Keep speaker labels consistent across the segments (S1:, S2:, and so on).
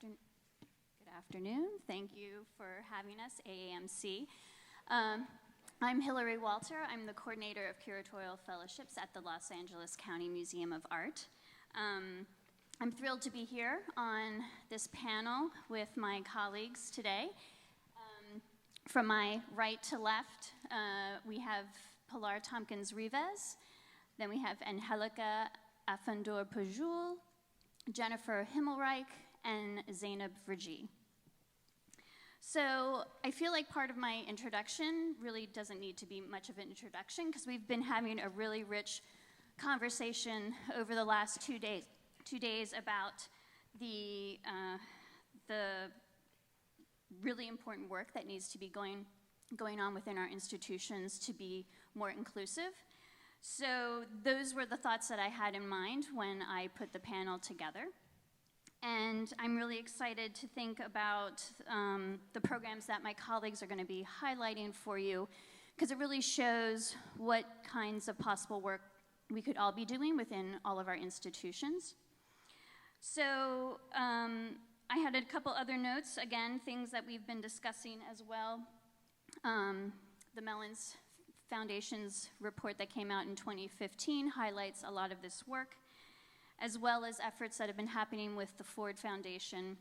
S1: Good afternoon. Thank you for having us, AAMC. I'm Hillary Walter. I'm the coordinator of curatorial fellowships at the Los Angeles County Museum of Art. I'm thrilled to be here on this panel with my colleagues today. From my right to left, we have Pilar Tompkins-Rivas. Then we have Angelica Afendour-Pujol, Jennifer Himmelreich, and Zainab Vrji. So I feel like part of my introduction really doesn't need to be much of an introduction because we've been having a really rich conversation over the last 2 days about the really important work that needs to be going on within our institutions to be more inclusive. So those were the thoughts that I had in mind when I put the panel together. And I'm really excited to think about the programs that my colleagues are going to be highlighting for you, because it really shows what kinds of possible work we could all be doing within all of our institutions. So I had a couple other notes, again, things that we've been discussing as well. The Mellons Foundation's report that came out in 2015 highlights a lot of this work, as well as efforts that have been happening with the Ford Foundation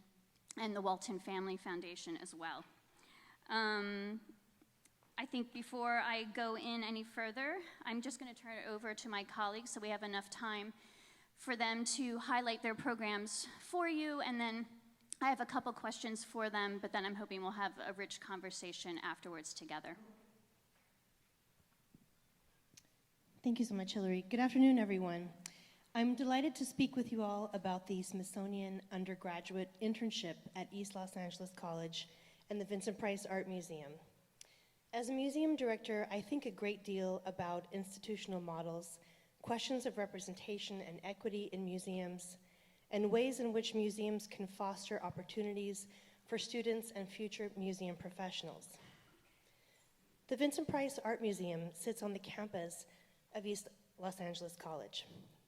S1: and the Walton Family Foundation as well. I think before I go in any further, I'm just going to turn it over to my colleagues so we have enough time for them to highlight their programs for you, and then I have a couple questions for them, but then I'm hoping we'll have a rich conversation afterwards together.
S2: Thank you so much, Hillary. Good afternoon, everyone. I'm delighted to speak with you all about the Smithsonian Undergraduate Internship at East Los Angeles College and the Vincent Price Art Museum. As a museum director, I think a great deal about institutional models, questions of representation and equity in museums, and ways in which museums can foster opportunities for students and future museum professionals. The Vincent Price Art Museum sits on the campus of East Los Angeles College.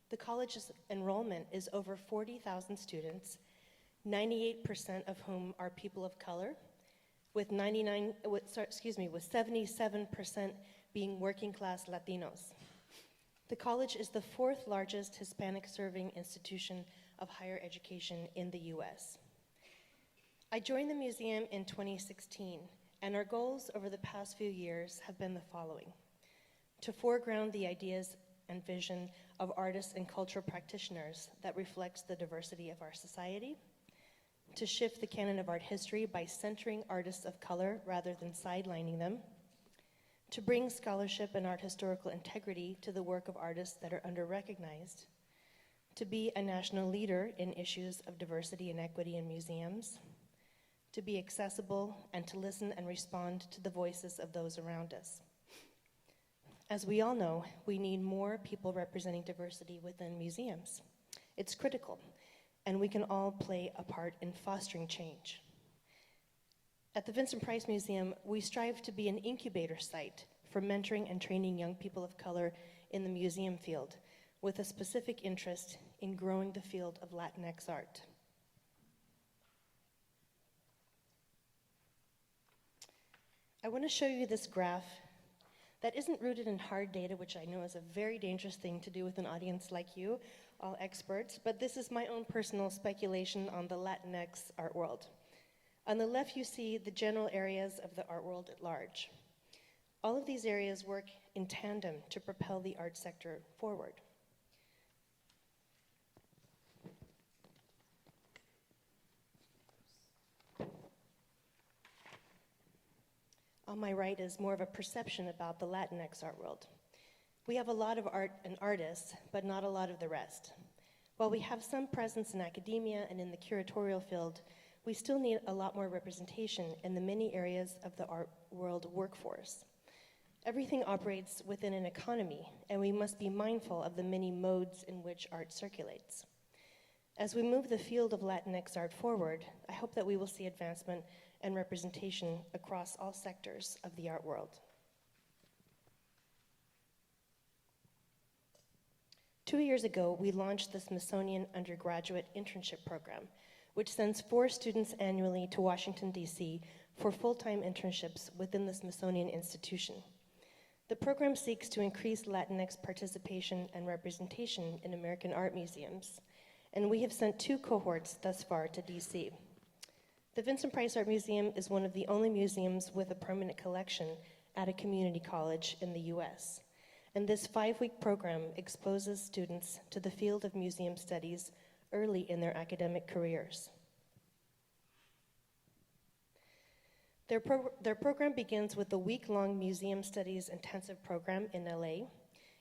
S2: The college's enrollment is over 40,000 students, 98% of whom are people of color, with 77% being working class Latinos. The college is the fourth largest Hispanic serving institution of higher education in the US. I joined the museum in 2016, and our goals over the past few years have been the following: to foreground the ideas and vision of artists and cultural practitioners that reflects the diversity of our society, to shift the canon of art history by centering artists of color rather than sidelining them, to bring scholarship and art historical integrity to the work of artists that are under-recognized, to be a national leader in issues of diversity and equity in museums, to be accessible, and to listen and respond to the voices of those around us. As we all know, we need more people representing diversity within museums. It's critical, and we can all play a part in fostering change. At the Vincent Price Museum, we strive to be an incubator site for mentoring and training young people of color in the museum field, with a specific interest in growing the field of Latinx art. I want to show you this graph that isn't rooted in hard data, which I know is a very dangerous thing to do with an audience like you, all experts, but this is my own personal speculation on the Latinx art world. On the left, you see the general areas of the art world at large. All of these areas work in tandem to propel the art sector forward. On my right is more of a perception about the Latinx art world. We have a lot of art and artists, but not a lot of the rest. While we have some presence in academia and in the curatorial field, we still need a lot more representation in the many areas of the art world workforce. Everything operates within an economy, and we must be mindful of the many modes in which art circulates. As we move the field of Latinx art forward, I hope that we will see advancement and representation across all sectors of the art world. 2 years ago, we launched the Smithsonian Undergraduate Internship Program, which sends 4 students annually to Washington, D.C. for full-time internships within the Smithsonian Institution. The program seeks to increase Latinx participation and representation in American art museums, and we have sent 2 cohorts thus far to D.C. The Vincent Price Art Museum is one of the only museums with a permanent collection at a community college in the U.S., and this 5-week program exposes students to the field of museum studies early in their academic careers. Their program begins with a week-long museum studies intensive program in LA.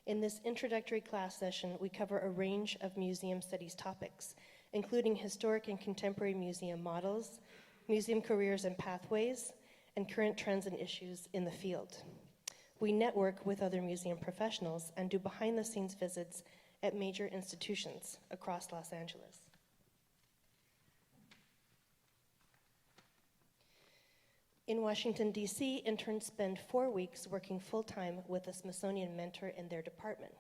S2: In this introductory class session, we cover a range of museum studies topics, including historic and contemporary museum models, museum careers and pathways, and current trends and issues in the field. We network with other museum professionals and do behind-the-scenes visits at major institutions across Los Angeles. In Washington, D.C., interns spend 4 weeks working full-time with a Smithsonian mentor in their department.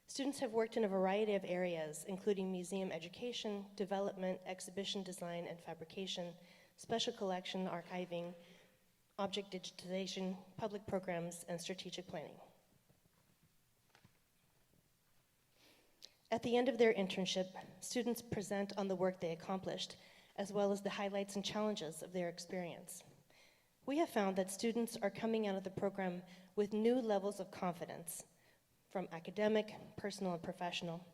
S2: Students have worked in a variety of areas, including museum education, development, exhibition design and fabrication, special collection archiving, object digitization, public programs, and strategic planning. At the end of their internship, students present on the work they accomplished, as well as the highlights and challenges of their experience. We have found that students are coming out of the program with new levels of confidence, from academic, personal, and professional,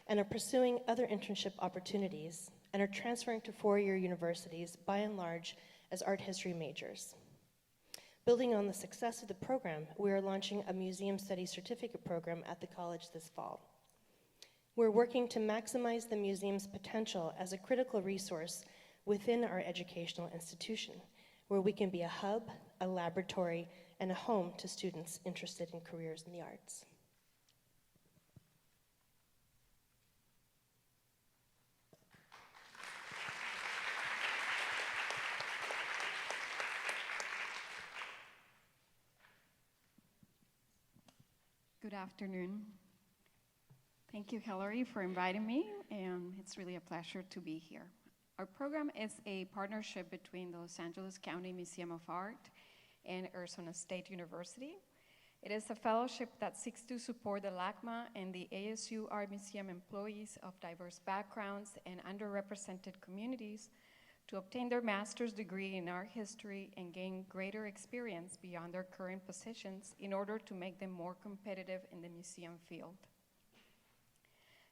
S2: and are pursuing other internship opportunities, and are transferring to 4-year universities, by and large, as art history majors. Building on the success of the program, we are launching a museum studies certificate program at the college this fall. We're working to maximize the museum's potential as a critical resource within our educational institution, where we can be a hub, a laboratory, and a home to students interested in careers in the arts.
S3: Good afternoon. Thank you, Hillary, for inviting me, and it's really a pleasure to be here. Our program is a partnership between the Los Angeles County Museum of Art and Arizona State University. It is a fellowship that seeks to support the LACMA and the ASU Art Museum employees of diverse backgrounds and underrepresented communities to obtain their master's degree in art history and gain greater experience beyond their current positions in order to make them more competitive in the museum field.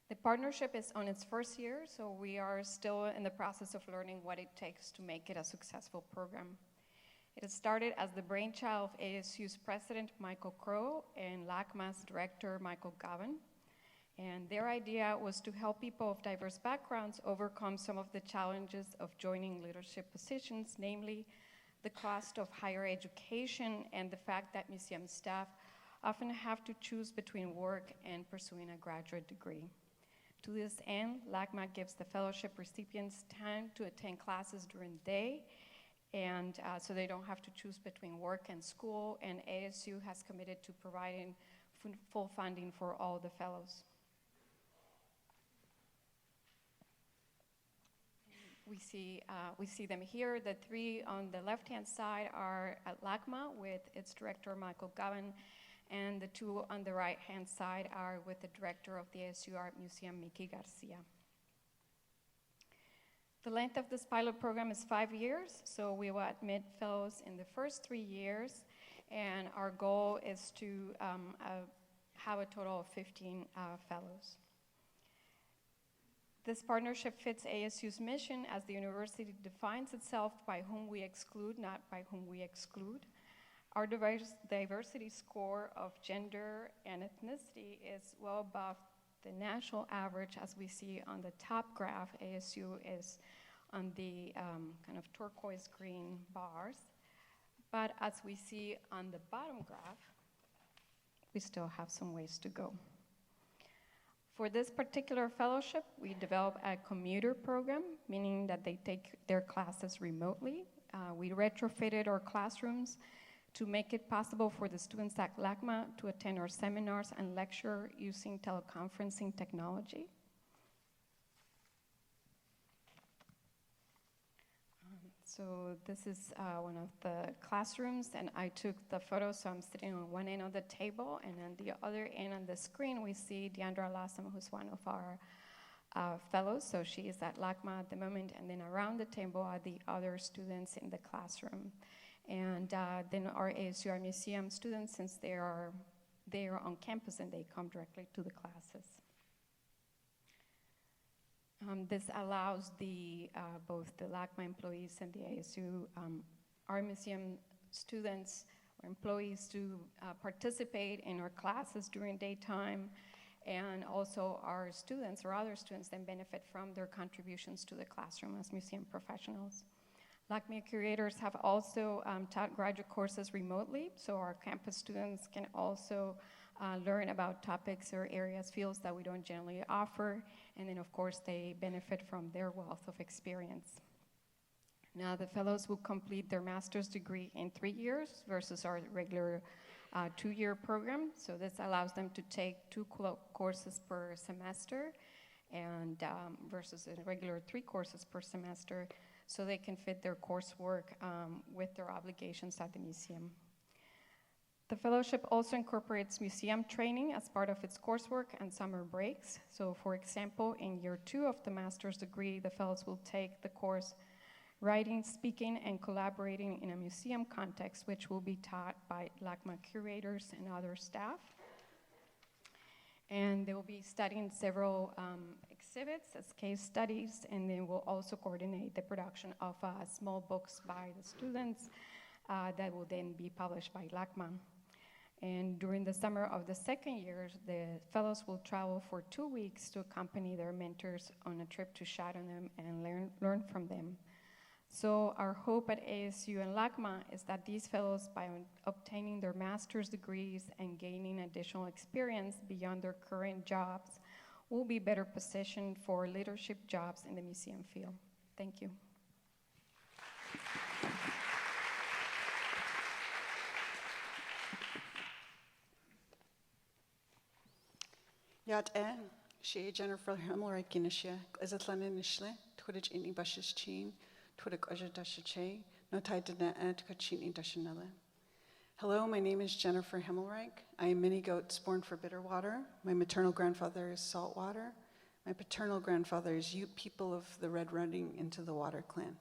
S3: The partnership is on its first year, so we are still in the process of learning what it takes to make it a successful program. It started as the brainchild of ASU's president, Michael Crow, and LACMA's director, Michael Gavin. And their idea was to help people of diverse backgrounds overcome some of the challenges of joining leadership positions, namely the cost of higher education and the fact that museum staff often have to choose between work and pursuing a graduate degree. To this end, LACMA gives the fellowship recipients time to attend classes during the day, and so they don't have to choose between work and school, and ASU has committed to providing full funding for all the fellows. We see them here. The 3 on the left-hand side are at LACMA with its director, Michael Gavin, and the 2 on the right-hand side are with the director of the ASU Art Museum, Miki Garcia. The length of this pilot program is 5 years, so we will admit fellows in the first 3 years, and our goal is to have a total of 15 fellows. This partnership fits ASU's mission as the university defines itself by whom we exclude, not by whom we exclude. Our diversity score of gender and ethnicity is well above the national average, as we see on the top graph. ASU is on the kind of turquoise green bars. But as we see on the bottom graph, we still have some ways to go. For this particular fellowship, we develop a commuter program, meaning that they take their classes remotely. We retrofitted our classrooms to make it possible for the students at LACMA to attend our seminars and lecture using teleconferencing technology. So this is one of the classrooms, and I took the photo, so I'm sitting on one end of the table, and on the other end on the screen, we see Deandra Lassam, who's one of our fellows. So she is at LACMA at the moment, and then around the table are the other students in the classroom. And then our ASU Museum students, since they are on campus and they come directly to the classes. This allows both the LACMA employees and the ASU Art Museum students or employees to participate in our classes during daytime, and also our students or other students then benefit from their contributions to the classroom as museum professionals. LACMA Curators have also taught graduate courses remotely, so our campus students can also learn about topics or areas, fields that we don't generally offer, and then of course they benefit from their wealth of experience. Now the fellows will complete their master's degree in 3 years versus our regular 2-year program, so this allows them to take 2 courses per semester and versus a regular 3 courses per semester, so they can fit their coursework with their obligations at the museum. The fellowship also incorporates museum training as part of its coursework and summer breaks. So for example, in year 2 of the master's degree, the fellows will take the course Writing, Speaking, and Collaborating in a Museum Context, which will be taught by LACMA curators and other staff. And they will be studying several exhibits as case studies, and they will also coordinate the production of small books by the students that will then be published by LACMA. And during the summer of the 2nd year, the fellows will travel for 2 weeks to accompany their mentors on a trip to shadow them and learn from them. So our hope at ASU and LACMA is that these fellows, by obtaining their master's degrees and gaining additional experience beyond their current jobs, will be better positioned for leadership jobs in the museum field. Thank you.
S4: Yat she Jennifer Hemmelreich Ginisha, Izatlanin Nishle, Twitch in Ibash's Chin, Twidik Ojadashache, no Tidana and Kachini Dashanella. Hello, my name is Jennifer Hemmelreich. I am many goats born for bitter water. My maternal grandfather is saltwater. My paternal grandfather is Ute people of the Red Running into the Water Clan.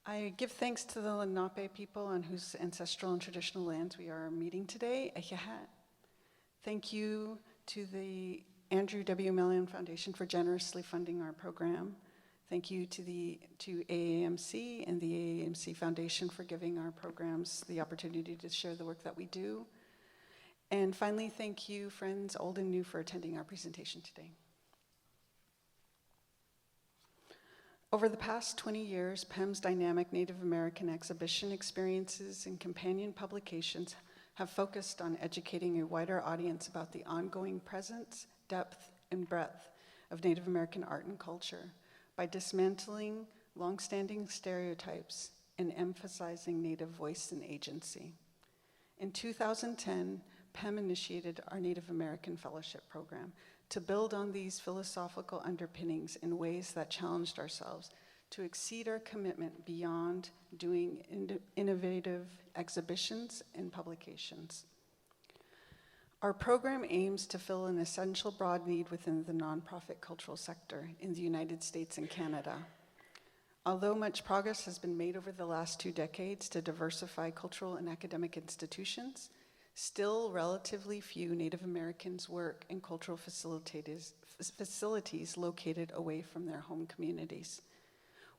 S4: I give thanks to the Lenape people on whose ancestral and traditional lands we are meeting today. Thank you to the Andrew W. Mellon Foundation for generously funding our program. Thank you to AAMC and the AAMC Foundation for giving our programs the opportunity to share the work that we do. And finally, thank you, friends old and new, for attending our presentation today. Over the past 20 years, PEMS dynamic Native American exhibition experiences and companion publications have focused on educating a wider audience about the ongoing presence, depth, and breadth of Native American art and culture by dismantling long-standing stereotypes and emphasizing Native voice and agency. In 2010, PEM initiated our Native American Fellowship Program to build on these philosophical underpinnings in ways that challenged ourselves to exceed our commitment beyond doing innovative exhibitions and publications. Our program aims to fill an essential broad need within the nonprofit cultural sector in the United States and Canada. Although much progress has been made over the last 2 decades to diversify cultural and academic institutions, still relatively few Native Americans work in cultural facilities located away from their home communities.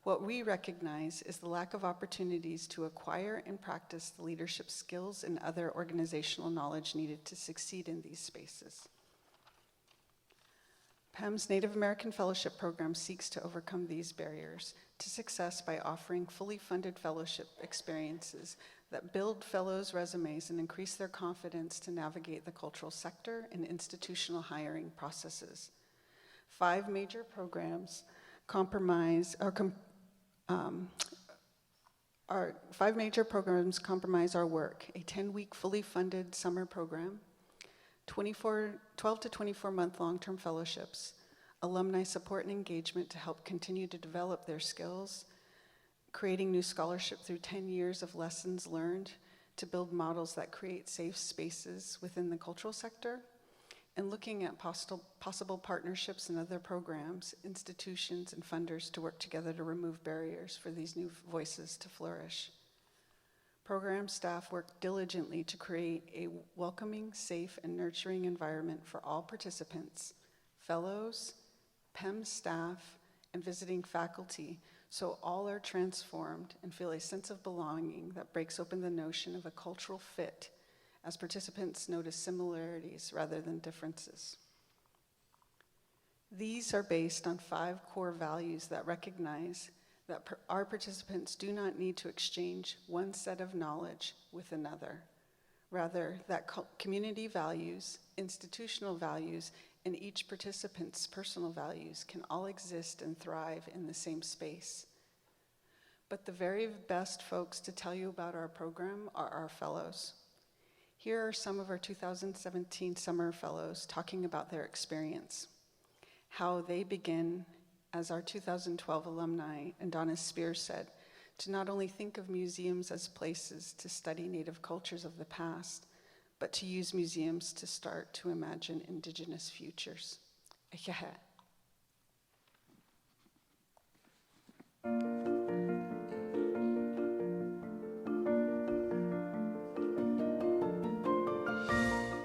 S4: What we recognize is the lack of opportunities to acquire and practice the leadership skills and other organizational knowledge needed to succeed in these spaces. PEM's Native American Fellowship Program seeks to overcome these barriers to success by offering fully funded fellowship experiences that build fellows' resumes and increase their confidence to navigate the cultural sector and institutional hiring processes. 5 major programs comprise our work: a 10-week fully funded summer program, 12 to 24-month long-term fellowships, alumni support and engagement to help continue to develop their skills, creating new scholarship through 10 years of lessons learned to build models that create safe spaces within the cultural sector, and looking at possible partnerships and other programs, institutions, and funders to work together to remove barriers for these new voices to flourish. Program staff work diligently to create a welcoming, safe, and nurturing environment for all participants, fellows, PEMS staff, and visiting faculty, so all are transformed and feel a sense of belonging that breaks open the notion of a cultural fit as participants notice similarities rather than differences. These are based on 5 core values that recognize that our participants do not need to exchange one set of knowledge with another. Rather, that community values, institutional values, and each participant's personal values can all exist and thrive in the same space. But the very best folks to tell you about our program are our fellows. Here are some of our 2017 summer fellows talking about their experience, how they begin, as our 2012 alumni and Donna Spears said, to not only think of museums as places to study Native cultures of the past, but to use museums to start to imagine Indigenous futures.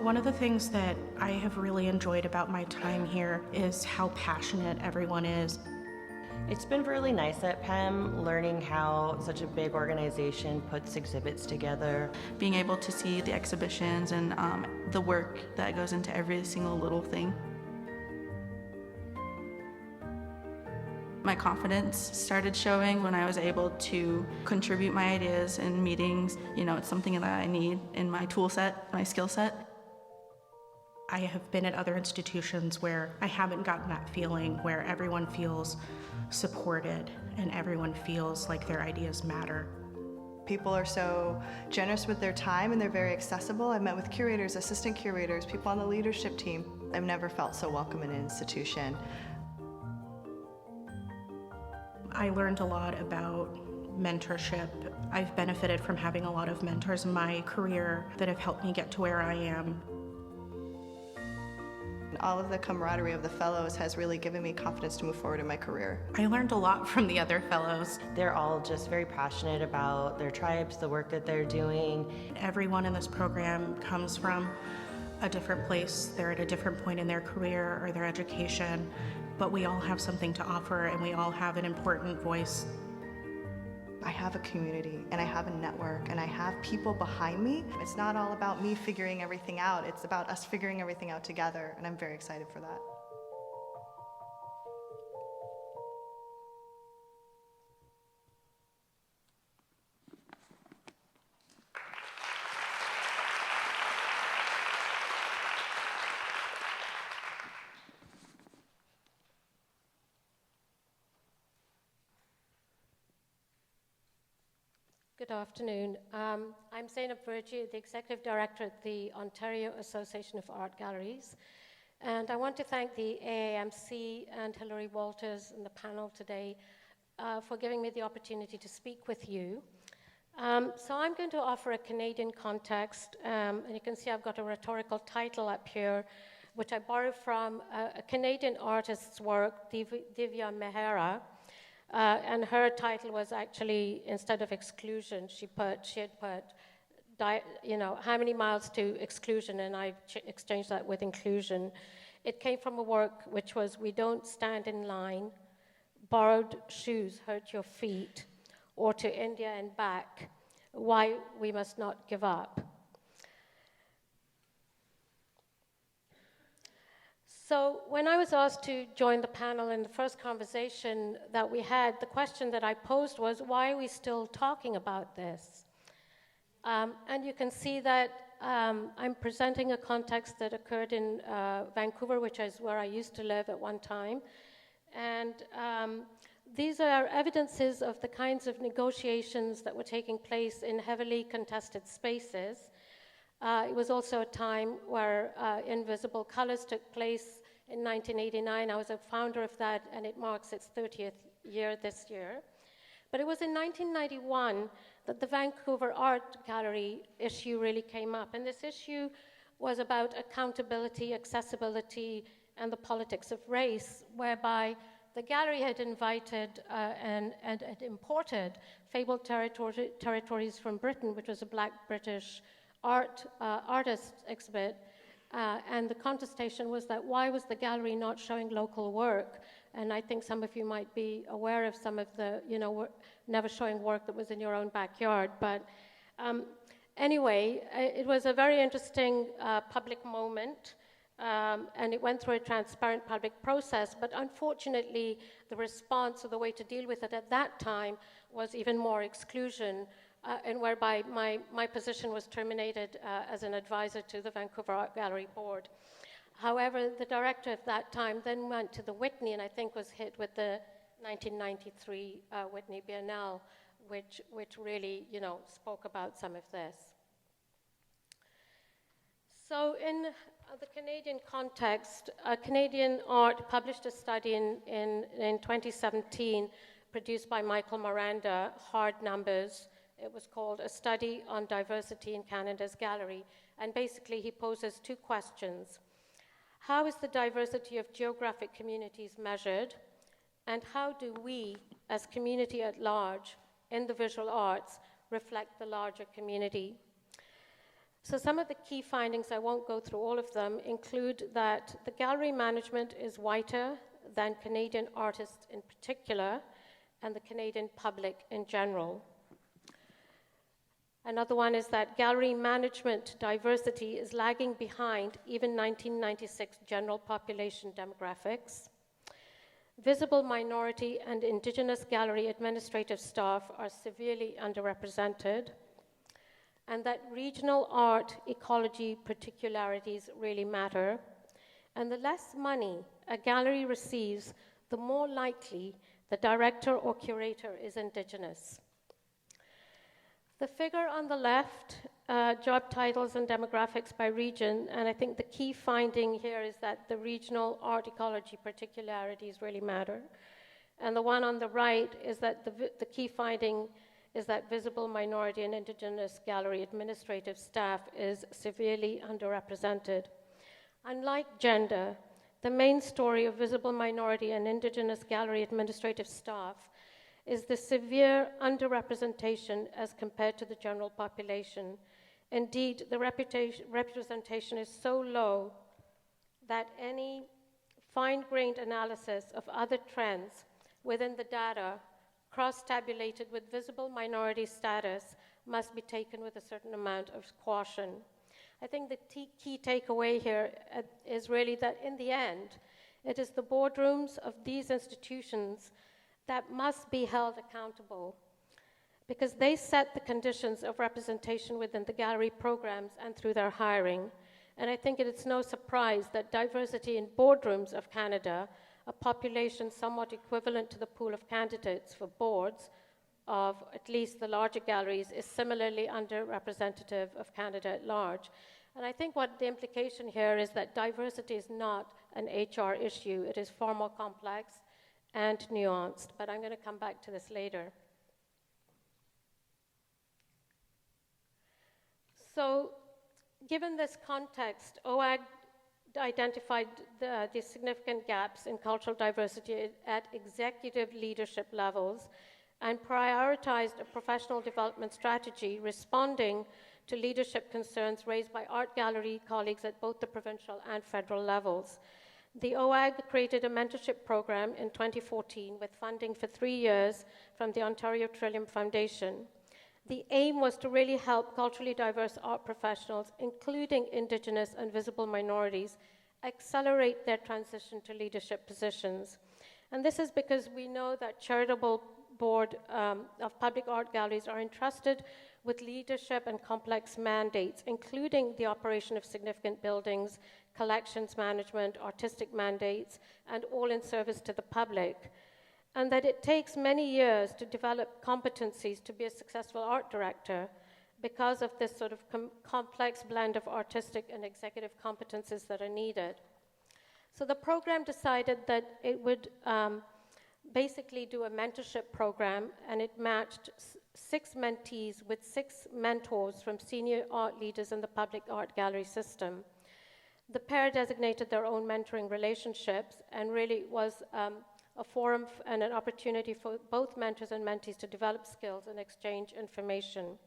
S5: One of the things that I have really enjoyed about my time here is how passionate everyone is.
S6: It's been really nice at PEM, learning how such a big organization puts exhibits together.
S7: Being able to see the exhibitions and the work that goes into every single little thing. My confidence started showing when I was able to contribute my ideas in meetings. You know, it's something that I need in my tool set, my skill set.
S5: I have been at other institutions where I haven't gotten that feeling where everyone feels supported and everyone feels like their ideas matter.
S8: People are so generous with their time and they're very accessible. I've met with curators, assistant curators, people on the leadership team. I've never felt so welcome in an institution.
S5: I learned a lot about mentorship. I've benefited from having a lot of mentors in my career that have helped me get to where I am.
S8: All of the camaraderie of the fellows has really given me confidence to move forward in my career.
S5: I learned a lot from the other fellows.
S6: They're all just very passionate about their tribes, the work that they're doing.
S5: Everyone in this program comes from a different place. They're at a different point in their career or their education, but we all have something to offer and we all have an important voice.
S8: I have a community and I have a network and I have people behind me. It's not all about me figuring everything out. It's about us figuring everything out together, and I'm very excited for that.
S9: Good afternoon. I'm Zainab Virji, the Executive Director at the Ontario Association of Art Galleries. And I want to thank the AAMC and Hilary Walters and the panel today for giving me the opportunity to speak with you. So I'm going to offer a Canadian context, and you can see I've got a rhetorical title up here, which I borrowed from a Canadian artist's work, Divya Mehra. And her title was actually, instead of exclusion, she had put, how many miles to exclusion, and I exchanged that with inclusion. It came from a work which was, we don't stand in line, borrowed shoes hurt your feet, or to India and back, why we must not give up. So when I was asked to join the panel in the first conversation that we had, the question that I posed was, why are we still talking about this? And you can see that I'm presenting a context that occurred in Vancouver, which is where I used to live at one time. And these are evidences of the kinds of negotiations that were taking place in heavily contested spaces. It was also a time where Invisible Colors took place in 1989. I was a founder of that, and it marks its 30th year this year. But it was in 1991 that the Vancouver Art Gallery issue really came up. And this issue was about accountability, accessibility, and the politics of race, whereby the gallery had invited and had imported Fabled Territories from Britain, which was a Black British artist exhibit. And the contestation was that why was the gallery not showing local work? And I think some of you might be aware of some of the, never showing work that was in your own backyard. But anyway, it was a very interesting public moment. And it went through a transparent public process, but unfortunately, the response or the way to deal with it at that time was even more exclusion, and whereby my position was terminated as an advisor to the Vancouver Art Gallery board. However, the director at that time then went to the Whitney, and I think was hit with the 1993 Whitney Biennale, which really, spoke about some of this. So in the Canadian context, Canadian Art published a study in 2017 produced by Michael Miranda, Hard Numbers. It was called A Study on Diversity in Canada's Gallery. And basically, he poses two questions. How is the diversity of geographic communities measured? And how do we, as community at large, in the visual arts, reflect the larger community? So some of the key findings, I won't go through all of them, include that the gallery management is whiter than Canadian artists in particular, and the Canadian public in general. Another one is that gallery management diversity is lagging behind even 1996 general population demographics. Visible minority and Indigenous gallery administrative staff are severely underrepresented, and that regional art ecology particularities really matter. And the less money a gallery receives, the more likely the director or curator is Indigenous. The figure on the left, job titles and demographics by region, and I think the key finding here is that the regional art ecology particularities really matter. And the one on the right is that the key finding is that visible minority and Indigenous gallery administrative staff is severely underrepresented. Unlike gender, the main story of visible minority and Indigenous gallery administrative staff is the severe underrepresentation as compared to the general population. Indeed, the representation is so low that any fine-grained analysis of other trends within the data cross-tabulated with visible minority status must be taken with a certain amount of caution. I think the key takeaway here is really that in the end, it is the boardrooms of these institutions that must be held accountable because they set the conditions of representation within the gallery programs and through their hiring. And I think it's no surprise that diversity in boardrooms of Canada, a population somewhat equivalent to the pool of candidates for boards of at least the larger galleries, is similarly underrepresentative of Canada at large. And I think what the implication here is that diversity is not an HR issue. It is far more complex and nuanced, but I'm going to come back to this later. So, given this context, OAG identified the significant gaps in cultural diversity at executive leadership levels and prioritized a professional development strategy responding to leadership concerns raised by art gallery colleagues at both the provincial and federal levels. The OAG created a mentorship program in 2014 with funding for 3 years from the Ontario Trillium Foundation. The aim was to really help culturally diverse art professionals, including Indigenous and visible minorities, accelerate their transition to leadership positions. And this is because we know that charitable board of public art galleries are entrusted with leadership and complex mandates, including the operation of significant buildings, collections management, artistic mandates, and all in service to the public. And that it takes many years to develop competencies to be a successful art director because of this sort of complex blend of artistic and executive competencies that are needed. So the program decided that it would basically do a mentorship program, and it matched 6 mentees with 6 mentors from senior art leaders in the public art gallery system. The pair designated their own mentoring relationships and really was a forum and an opportunity for both mentors and mentees to develop skills and exchange information.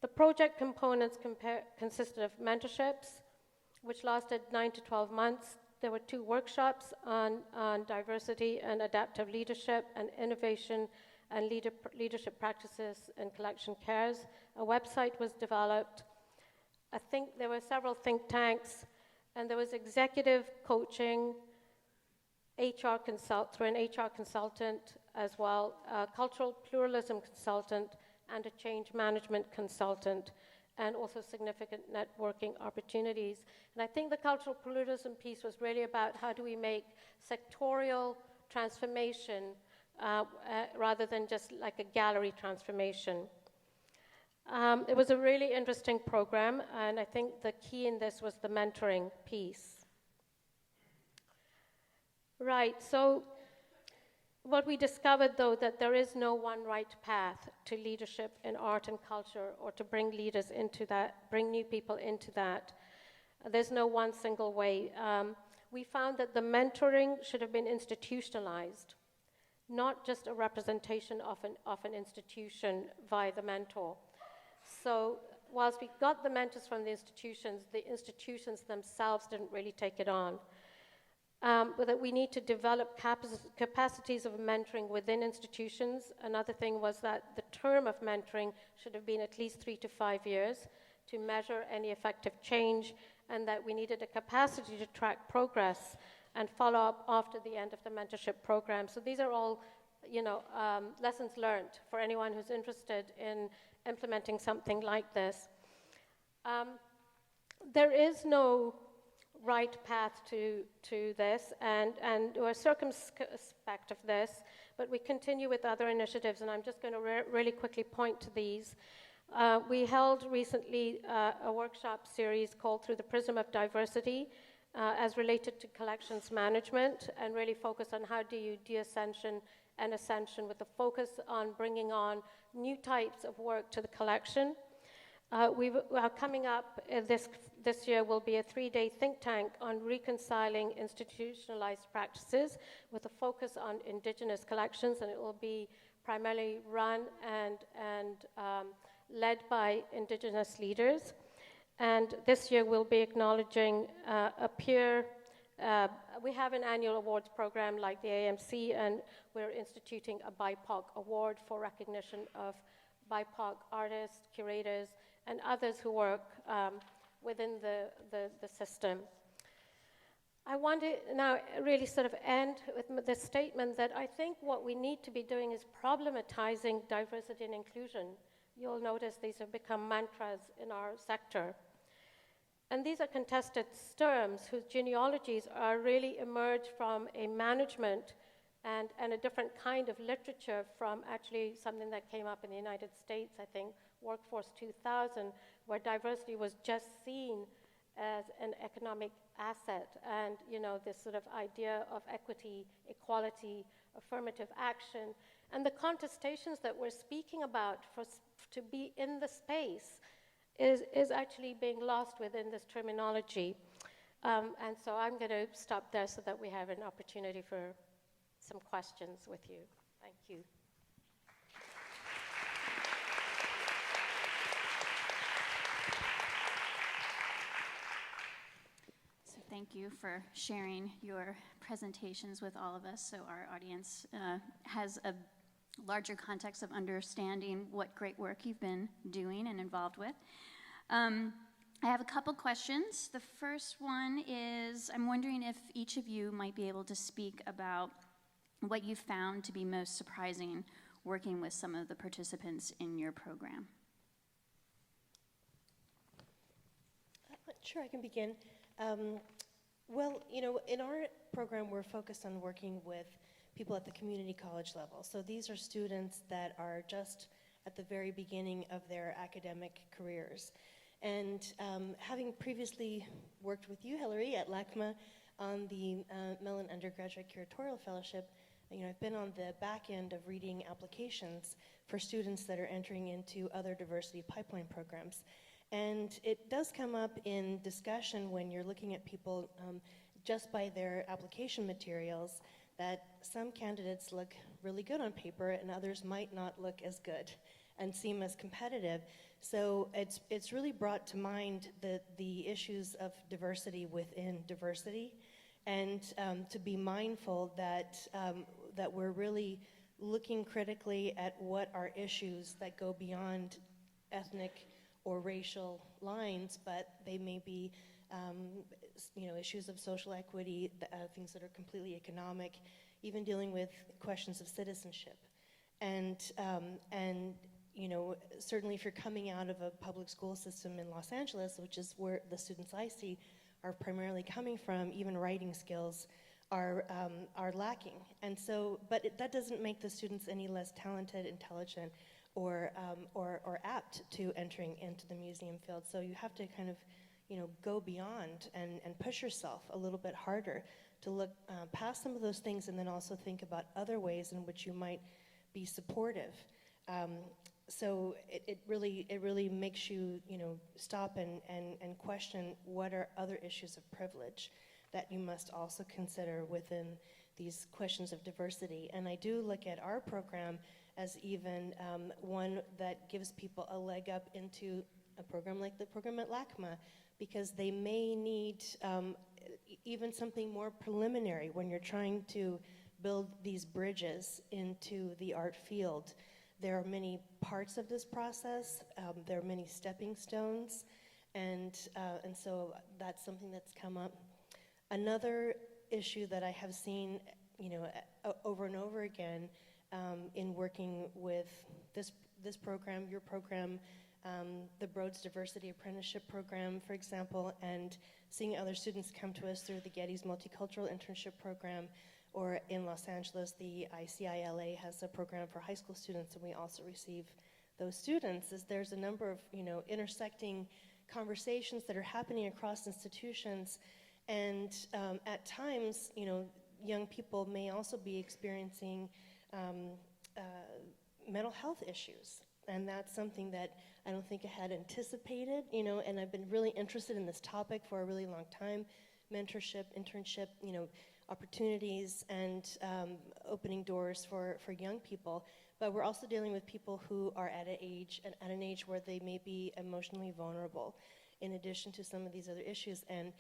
S9: The project components consisted of mentorships, which lasted 9 to 12 months. There were 2 workshops on diversity and adaptive leadership and innovation and leadership practices and collection cares. A website was developed. I think there were several think tanks, and there was executive coaching, through an HR consultant as well, a cultural pluralism consultant, and a change management consultant, and also significant networking opportunities. And I think the cultural pluralism piece was really about how do we make sectorial transformation rather than just like a gallery transformation. It was a really interesting program, and I think the key in this was the mentoring piece. Right, so what we discovered, though, that there is no one right path to leadership in art and culture, or to bring leaders into that, bring new people into that. There's no one single way. We found that the mentoring should have been institutionalized, not just a representation of an institution via the mentor. So whilst we got the mentors from the institutions themselves didn't really take it on. But that we need to develop capacities of mentoring within institutions. Another thing was that the term of mentoring should have been at least 3 to 5 years to measure any effective change, and that we needed a capacity to track progress and follow up after the end of the mentorship program. So these are all, lessons learned for anyone who's interested in implementing something like this. There is no right path to this, and we're circumspect of this, but we continue with other initiatives, and I'm just going to really quickly point to these. We held recently a workshop series called Through the Prism of Diversity as related to collections management, and really focus on how do you de-ascension and ascension, with a focus on bringing on new types of work to the collection. We are coming up this year will be a 3-day think tank on reconciling institutionalized practices with a focus on Indigenous collections, and it will be primarily run and led by Indigenous leaders. And this year we'll be acknowledging a peer. We have an annual awards program like the AMC, and we're instituting a BIPOC award for recognition of BIPOC artists, curators, and others who work within the system. I want to now really sort of end with the statement that I think what we need to be doing is problematizing diversity and inclusion. You'll notice these have become mantras in our sector. And these are contested terms whose genealogies are really emerged from a management and a different kind of literature from actually something that came up in the United States, I think, Workforce 2000, where diversity was just seen as an economic asset, and this sort of idea of equity, equality, affirmative action, and the contestations that we're speaking about to be in the space is actually being lost within this terminology. And so I'm going to stop there so that we have an opportunity for some questions with you. Thank you.
S1: So thank you for sharing your presentations with all of us, so our audience has a larger context of understanding what great work you've been doing and involved with. I have a couple questions. The first one is, I'm wondering if each of you might be able to speak about what you found to be most surprising working with some of the participants in your program.
S2: Sure, I can begin. Well, in our program, we're focused on working with people at the community college level. So these are students that are just at the very beginning of their academic careers. And having previously worked with you, Hilary, at LACMA on the Mellon Undergraduate Curatorial Fellowship, I've been on the back end of reading applications for students that are entering into other diversity pipeline programs. And it does come up in discussion when you're looking at people just by their application materials, that some candidates look really good on paper and others might not look as good and seem as competitive. So it's really brought to mind the issues of diversity within diversity, and to be mindful that we're really looking critically at what are issues that go beyond ethnic or racial lines, but they may be issues of social equity, things that are completely economic, even dealing with questions of citizenship. And certainly if you're coming out of a public school system in Los Angeles, which is where the students I see are primarily coming from, even writing skills are lacking. And so, that doesn't make the students any less talented, intelligent, or apt to entering into the museum field. So you have to kind of, go beyond and push yourself a little bit harder to look past some of those things, and then also think about other ways in which you might be supportive. So it really makes you, stop and question what are other issues of privilege that you must also consider within these questions of diversity. And I do look at our program as even one that gives people a leg up into a program like the program at LACMA, because they may need even something more preliminary when you're trying to build these bridges into the art field. There are many parts of this process. There are many stepping stones, and so that's something that's come up. Another issue that I have seen, over and over again in working with this program, your program, the Broad's Diversity Apprenticeship Program, for example, and seeing other students come to us through the Getty's Multicultural Internship Program, or in Los Angeles, the ICILA has a program for high school students, and we also receive those students. There's a number of intersecting conversations that are happening across institutions, and at times, young people may also be experiencing mental health issues, and that's something that I don't think I had anticipated, and I've been really interested in this topic for a really long time. Mentorship, internship, opportunities, and opening doors for young people. But we're also dealing with people who are at an age where they may be emotionally vulnerable, in addition to some of these other issues. And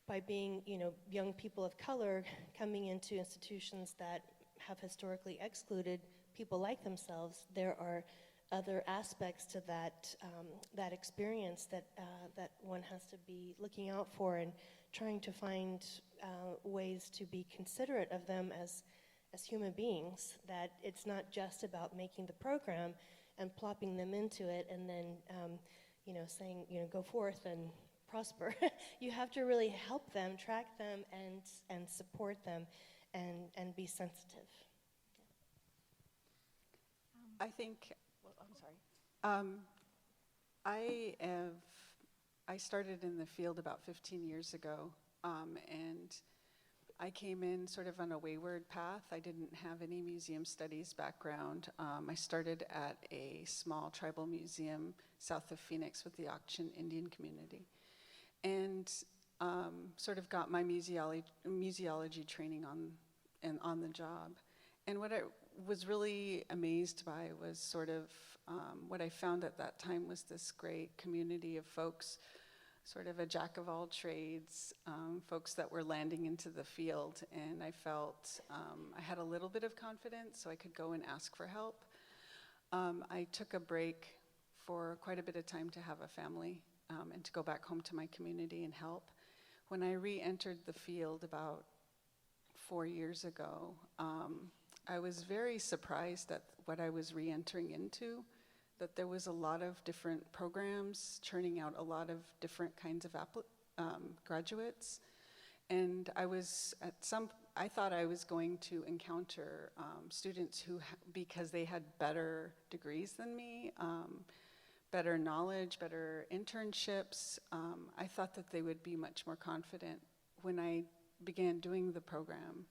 S2: by being, young people of color coming into institutions that have historically excluded people like themselves, there are other aspects to that experience that one has to be looking out for, and trying to find ways to be considerate of them as human beings, that it's not just about making the program and plopping them into it and then saying, go forth and prosper. You have to really help them, track them, and support them, and be sensitive.
S4: I think, I started in the field about 15 years ago, and I came in sort of on a wayward path. I didn't have any museum studies background. I started at a small tribal museum south of Phoenix with the Auction Indian community, and sort of got my museology training on the job. And what I was really amazed by was sort of what I found at that time was this great community of folks, sort of a jack of all trades, folks that were landing into the field. And I felt I had a little bit of confidence, so I could go and ask for help. I took a break for quite a bit of time to have a family and to go back home to my community and help. When I re-entered the field about 4 years ago, I was very surprised at what I was re-entering into, that there was a lot of different programs churning out a lot of different kinds of graduates. And I thought I was going to encounter students who, because they had better degrees than me, better knowledge, better internships, I thought that they would be much more confident. When I began doing the program,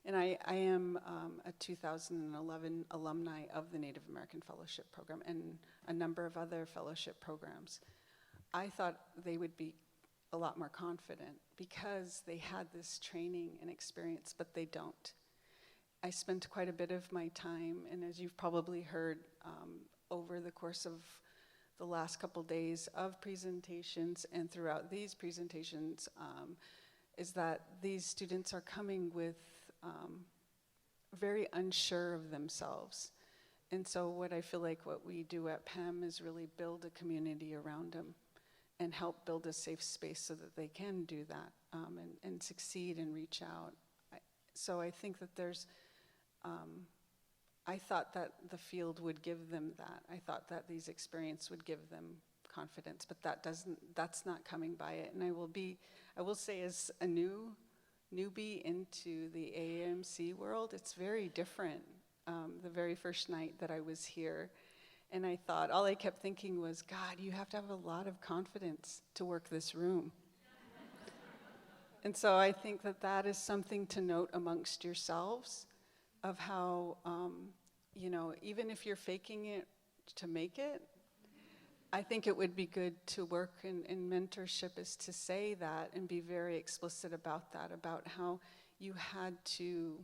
S4: And I am a 2011 alumni of the Native American Fellowship Program and a number of other fellowship programs. I thought they would be a lot more confident because they had this training and experience, but they don't. I spent quite a bit of my time, and as you've probably heard over the course of the last couple days of presentations and throughout these presentations, is that these students are coming with very unsure of themselves. And so what I feel like what we do at PEM is really build a community around them and help build a safe space so that they can do that and succeed and reach out. So I think that there's, I thought that the field would give them that. I thought that these experiences would give them confidence, but that's not coming by it. And I will say as a newbie into the AAMC world, it's very different. The very first night that I was here, and I thought, all I kept thinking was, God, you have to have a lot of confidence to work this room. And so I think that that is something to note amongst yourselves of how, even if you're faking it to make it, I think it would be good to work in mentorship is to say that and be very explicit about that, about how you had to,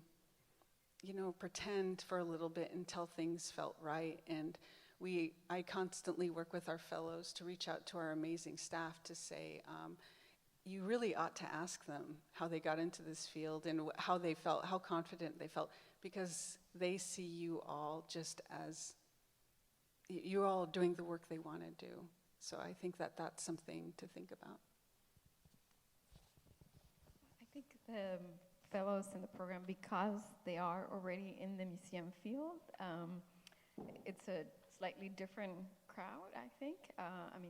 S4: pretend for a little bit until things felt right. And I constantly work with our fellows to reach out to our amazing staff to say, you really ought to ask them how they got into this field and how they felt, how confident they felt, because they see you all just as you're all doing the work they want to do. So I think that that's something to think about.
S3: I think the fellows in the program, because they are already in the museum field, it's a slightly different crowd, I think.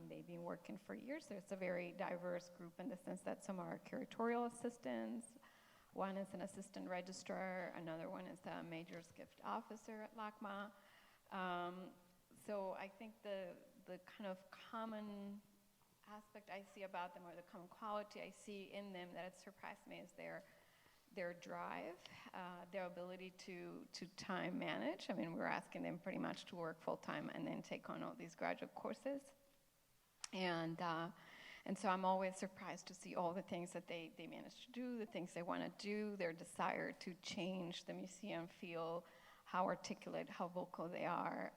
S3: They've been working for years. There's a very diverse group in the sense that some are curatorial assistants, one is an assistant registrar, another one is a major's gift officer at LACMA. So I think the kind of common aspect I see about them, or the common quality I see in them that has surprised me, is their drive, their ability to time manage. We're asking them pretty much to work full time and then take on all these graduate courses. And so I'm always surprised to see all the things that they manage to do, the things they want to do, their desire to change the museum feel, how articulate, how vocal they are.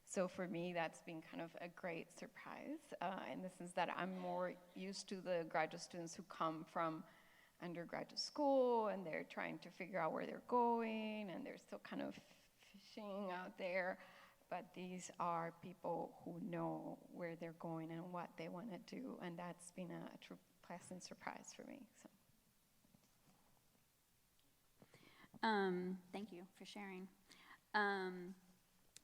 S3: So for me, that's been kind of a great surprise in the sense that I'm more used to the graduate students who come from undergraduate school and they're trying to figure out where they're going and they're still kind of fishing out there. But these are people who know where they're going and what they want to do, and that's been a true pleasant surprise for me. So.
S1: Thank you for sharing.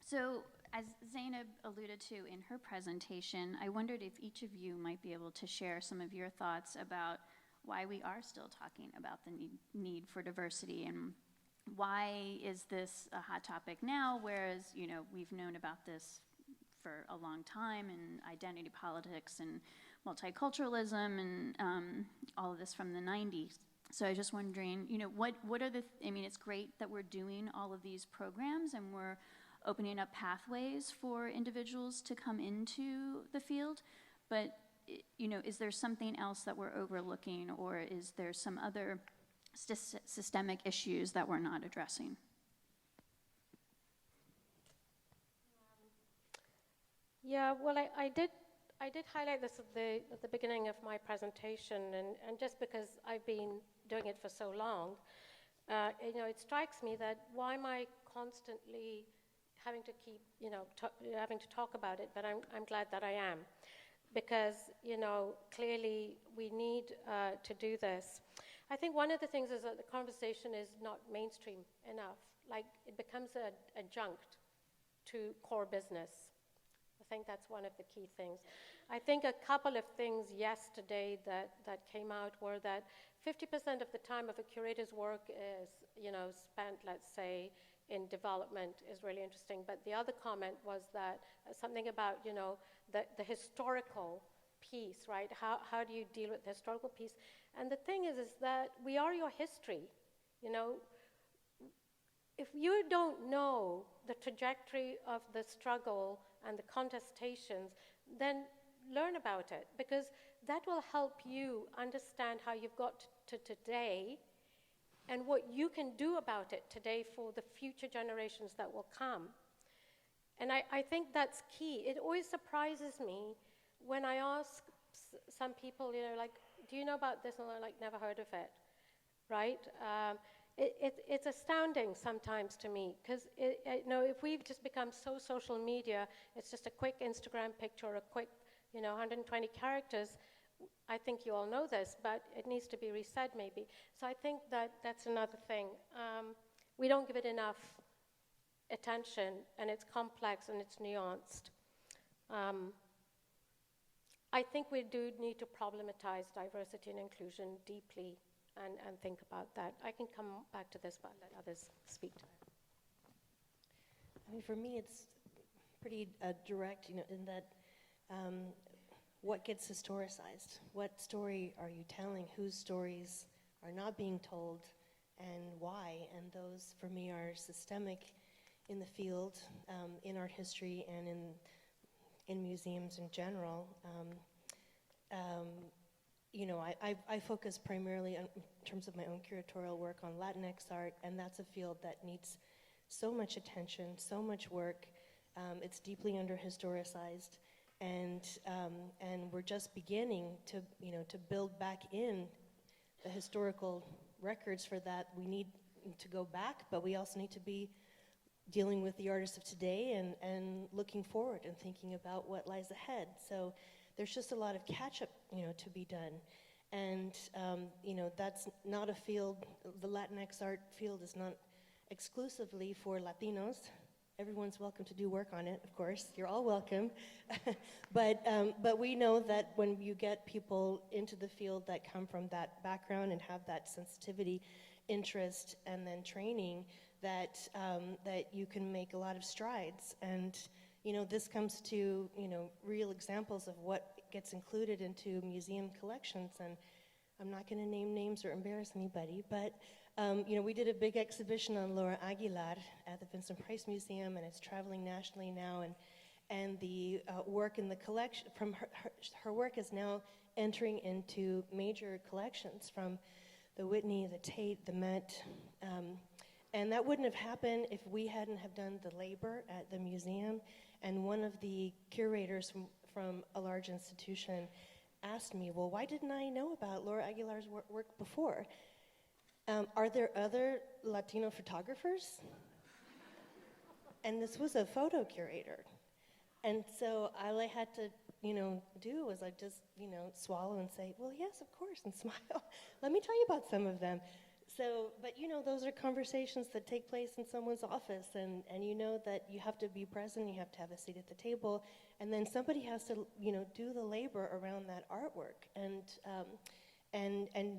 S1: So as Zainab alluded to in her presentation, I wondered if each of you might be able to share some of your thoughts about why we are still talking about the need for diversity, and why is this a hot topic now, whereas we've known about this for a long time, and identity politics and multiculturalism and all of this from the 90s. So I was just wondering, what are it's great that we're doing all of these programs and we're opening up pathways for individuals to come into the field, but is there something else that we're overlooking, or is there some other systemic issues that we're not addressing?
S9: Yeah, well, I did highlight this at the beginning of my presentation, and just because I've been doing it for so long, it strikes me that why am I constantly having to keep, having to talk about it, but I'm glad that I am. Because, clearly we need to do this. I think one of the things is that the conversation is not mainstream enough. Like, it becomes an adjunct to core business. I think that's one of the key things. I think a couple of things yesterday that came out were that 50% of the time of a curator's work is, spent, let's say, in development is really interesting. But the other comment was that something about, the historical piece, right? How do you deal with the historical piece? And the thing is that we are your history. if you don't know the trajectory of the struggle and the contestations, then learn about it, because that will help you understand how you've got to today and what you can do about it today for the future generations that will come. And I think that's key. It always surprises me when I ask some people, like, do you know about this? And they're like, never heard of it, right? It's astounding sometimes to me, because if we've just become so social media, it's just a quick Instagram picture, or a quick 120 characters. I think you all know this, but it needs to be resaid maybe. So I think that's another thing. We don't give it enough attention, and it's complex and it's nuanced. I think we do need to problematize diversity and inclusion deeply and think about that. I can come back to this, but let others speak to it.
S2: I mean, for me, it's pretty direct, in that what gets historicized? What story are you telling? Whose stories are not being told, and why? And those, for me, are systemic in the field, in art history, and in museums in general. I focus primarily in terms of my own curatorial work on Latinx art, and that's a field that needs so much attention, so much work. It's deeply under-historicized, and we're just beginning to build back in the historical records for that. We need to go back, but we also need to be dealing with the artists of today and looking forward and thinking about what lies ahead. So there's just a lot of catch-up, to be done. And, that's not a field, the Latinx art field is not exclusively for Latinos. Everyone's welcome to do work on it, of course. You're all welcome. But we know that when you get people into the field that come from that background and have that sensitivity, interest, and then training, that you can make a lot of strides. And this comes to real examples of what gets included into museum collections. And I'm not going to name names or embarrass anybody, but we did a big exhibition on Laura Aguilar at the Vincent Price Museum, and it's traveling nationally now. And the work in the collection from her work is now entering into major collections from the Whitney, the Tate, the Met. And that wouldn't have happened if we hadn't have done the labor at the museum. And one of the curators from a large institution asked me, well, why didn't I know about Laura Aguilar's work before? Are there other Latino photographers? And this was a photo curator. And so all I had to, do was I just, swallow and say, well, yes, of course, and smile. Let me tell you about some of them. So, but those are conversations that take place in someone's office, and you know that you have to be present, you have to have a seat at the table, and then somebody has to, do the labor around that artwork, and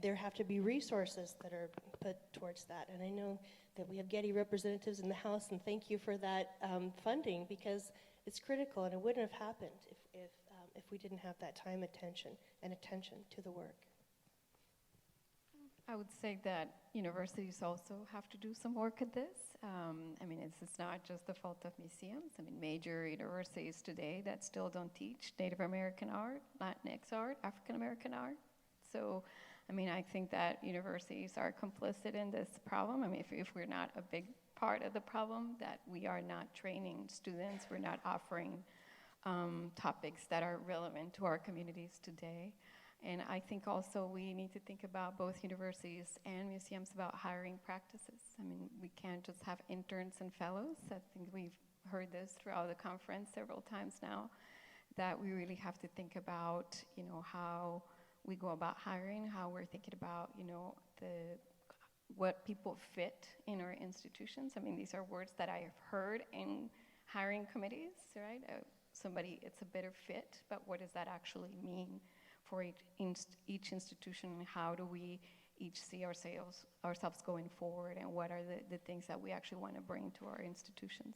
S2: there have to be resources that are put towards that. And I know that we have Getty representatives in the House, and thank you for that funding, because it's critical, and it wouldn't have happened if we didn't have that time, attention to the work.
S3: I would say that universities also have to do some work at this. It's not just the fault of museums. Major universities today that still don't teach Native American art, Latinx art, African American art. So, I think that universities are complicit in this problem. If we're not a big part of the problem, that we are not training students, we're not offering topics that are relevant to our communities today. And I think also we need to think about both universities and museums about hiring practices. We can't just have interns and fellows. I think we've heard this throughout the conference several times now, that we really have to think about, how we go about hiring, how we're thinking about, what people fit in our institutions. These are words that I have heard in hiring committees, right? It's a better fit, but what does that actually mean for each institution, and how do we each see ourselves going forward, and what are the things that we actually want to bring to our institutions?